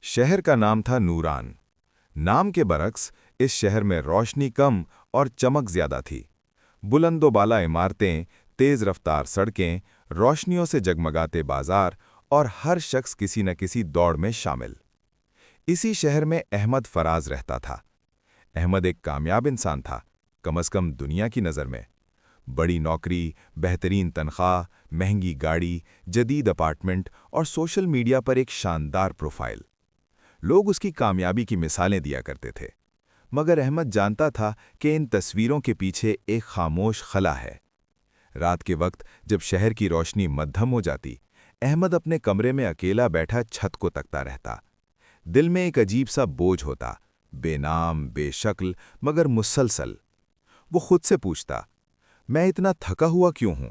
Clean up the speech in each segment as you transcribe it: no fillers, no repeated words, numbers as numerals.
शहर का नाम था नूरान। नाम के बरक्स इस शहर में रोशनी कम और चमक ज्यादा थी। बुलंदोबाला इमारतें, तेज रफ्तार सड़कें, रोशनियों से जगमगाते बाजार और हर शख्स किसी न किसी दौड़ में शामिल। इसी शहर में अहमद फराज रहता था। अहमद एक कामयाब इंसान था, कम से कम दुनिया की नज़र में। बड़ी नौकरी, बेहतरीन तनख्वाह, महंगी गाड़ी, जदीद अपार्टमेंट और सोशल मीडिया पर एक शानदार प्रोफाइल। लोग उसकी कामयाबी की मिसालें दिया करते थे, मगर अहमद जानता था कि इन तस्वीरों के पीछे एक खामोश खला है। रात के वक्त जब शहर की रोशनी मध्यम हो जाती, अहमद अपने कमरे में अकेला बैठा छत को तकता रहता। दिल में एक अजीब सा बोझ होता, बेनाम, बेशक्ल, मगर मुसलसल। वो खुद से पूछता, मैं इतना थका हुआ क्यों हूं?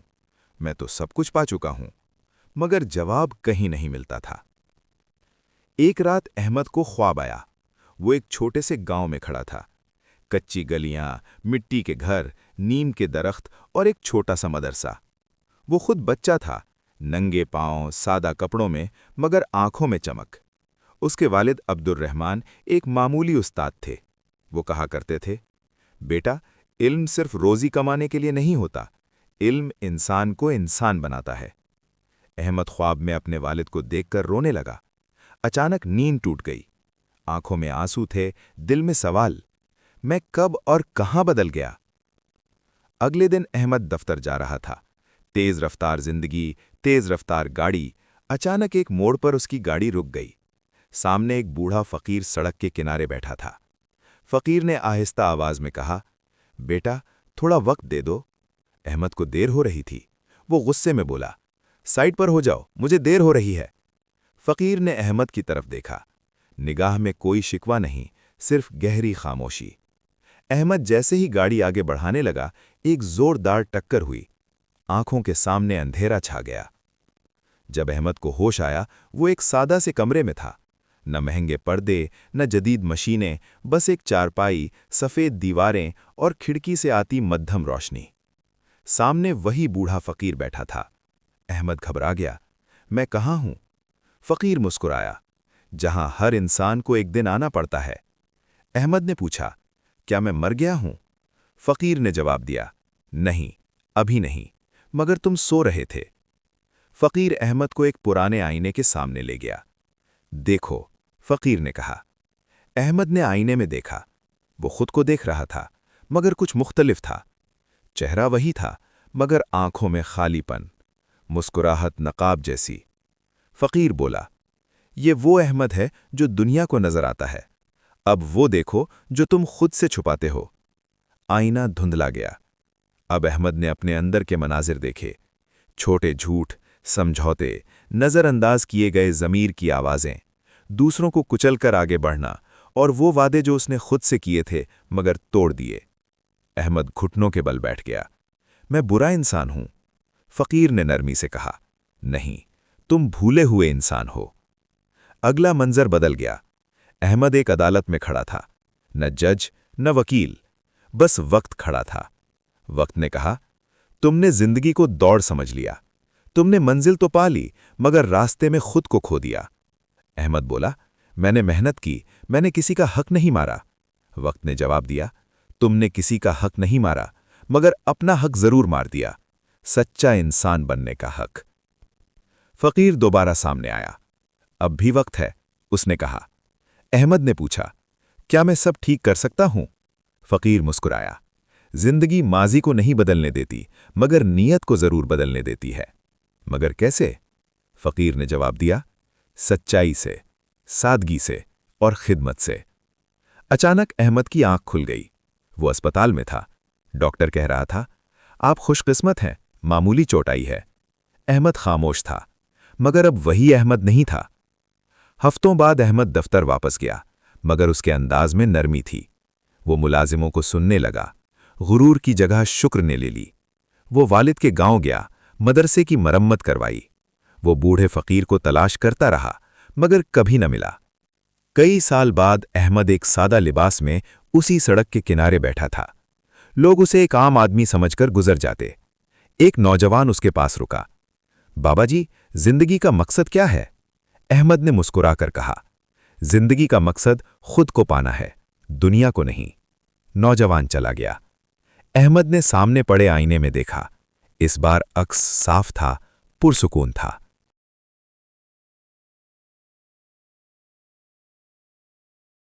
मैं तो सब कुछ पा चुका हूं। मगर जवाब कहीं नहीं मिलता था। एक रात अहमद को ख्वाब आया। वो एक छोटे से गांव में खड़ा था। कच्ची गलियां, मिट्टी के घर, नीम के दरख्त और एक छोटा सा मदरसा। वो खुद बच्चा था, नंगे पांव, सादा कपड़ों में, मगर आंखों में चमक। उसके वालिद अब्दुर्रहमान एक मामूली उस्ताद थे। वो कहा करते थे, बेटा, इल्म सिर्फ रोजी कमाने के लिए नहीं होता, इल्म इंसान को इंसान बनाता है। अहमद ख्वाब में अपने वालिद को देखकर रोने लगा। अचानक नींद टूट गई। आंखों में आंसू थे, दिल में सवाल, मैं कब और कहां बदल गया? अगले दिन अहमद दफ्तर जा रहा था। तेज रफ्तार जिंदगी, तेज रफ्तार गाड़ी। अचानक एक मोड़ पर उसकी गाड़ी रुक गई। सामने एक बूढ़ा फकीर सड़क के किनारे बैठा था। फकीर ने आहिस्ता आवाज में कहा, बेटा, थोड़ा वक्त दे दो। अहमद को देर हो रही थी। वो गुस्से में बोला, साइड पर हो जाओ, मुझे देर हो रही है। फकीर ने अहमद की तरफ देखा। निगाह में कोई शिकवा नहीं, सिर्फ गहरी खामोशी। अहमद जैसे ही गाड़ी आगे बढ़ाने लगा, एक जोरदार टक्कर हुई। आंखों के सामने अंधेरा छा गया। जब अहमद को होश आया, वो एक सादा से कमरे में था। न महंगे पर्दे, न जदीद मशीनें, बस एक चारपाई, सफ़ेद दीवारें और खिड़की से आती मध्यम रोशनी। सामने वही बूढ़ा फकीर बैठा था। अहमद घबरा गया। मैं कहाँ हूं? फकीर मुस्कुराया, जहां हर इंसान को एक दिन आना पड़ता है। अहमद ने पूछा, क्या मैं मर गया हूं? फकीर ने जवाब दिया, नहीं, अभी नहीं, मगर तुम सो रहे थे। फकीर अहमद को एक पुराने आईने के सामने ले गया। देखो, फकीर ने कहा। अहमद ने आईने में देखा। वो खुद को देख रहा था, मगर कुछ मुख्तलिफ था। चेहरा वही था, मगर आंखों में खालीपन, मुस्कुराहट नकाब जैसी। फकीर बोला, ये वो अहमद है जो दुनिया को नजर आता है। अब वो देखो जो तुम खुद से छुपाते हो। आईना धुंधला गया। अब अहमद ने अपने अंदर के मनाजिर देखे। छोटे झूठ, समझौते, नजरअंदाज किए गए ज़मीर की आवाज़ें, दूसरों को कुचलकर आगे बढ़ना, और वो वादे जो उसने खुद से किए थे मगर तोड़ दिए। अहमद घुटनों के बल बैठ गया। मैं बुरा इंसान हूं। फकीर ने नरमी से कहा, नहीं, तुम भूले हुए इंसान हो। अगला मंजर बदल गया। अहमद एक अदालत में खड़ा था। न जज, न वकील, बस वक्त खड़ा था। वक्त ने कहा, तुमने जिंदगी को दौड़ समझ लिया। तुमने मंजिल तो पा ली, मगर रास्ते में खुद को खो दिया। अहमद बोला, मैंने मेहनत की, मैंने किसी का हक नहीं मारा। वक्त ने जवाब दिया, तुमने किसी का हक नहीं मारा, मगर अपना हक जरूर मार दिया, सच्चा इंसान बनने का हक। फकीर दोबारा सामने आया। अब भी वक्त है, उसने कहा। अहमद ने पूछा, क्या मैं सब ठीक कर सकता हूं? फकीर मुस्कुराया। जिंदगी माजी को नहीं बदलने देती, मगर नीयत को जरूर बदलने देती है। मगर कैसे? फकीर ने जवाब दिया, सच्चाई से, सादगी से और खिदमत से। अचानक अहमद की आंख खुल गई। वो अस्पताल में था। डॉक्टर कह रहा था, आप खुशकिस्मत हैं, मामूली चोट आई है। अहमद खामोश था, मगर अब वही अहमद नहीं था। हफ्तों बाद अहमद दफ्तर वापस गया, मगर उसके अंदाज में नरमी थी। वो मुलाजिमों को सुनने लगा। गुरूर की जगह शुक्र ने ले ली। वो वालिद के गांव गया, मदरसे की मरम्मत करवाई। वो बूढ़े फकीर को तलाश करता रहा, मगर कभी न मिला। कई साल बाद अहमद एक सादा लिबास में उसी सड़क के किनारे बैठा था। लोग उसे एक आम आदमी समझकर गुजर जाते। एक नौजवान उसके पास रुका। बाबा जी, जिंदगी का मकसद क्या है? अहमद ने मुस्कुराकर कहा, زندگی کا مقصد خود کو پانا ہے، دنیا کو نہیں۔ نوجوان چلا گیا۔ احمد نے سامنے پڑے آئینے میں دیکھا۔ اس بار عکس صاف تھا، پرسکون تھا۔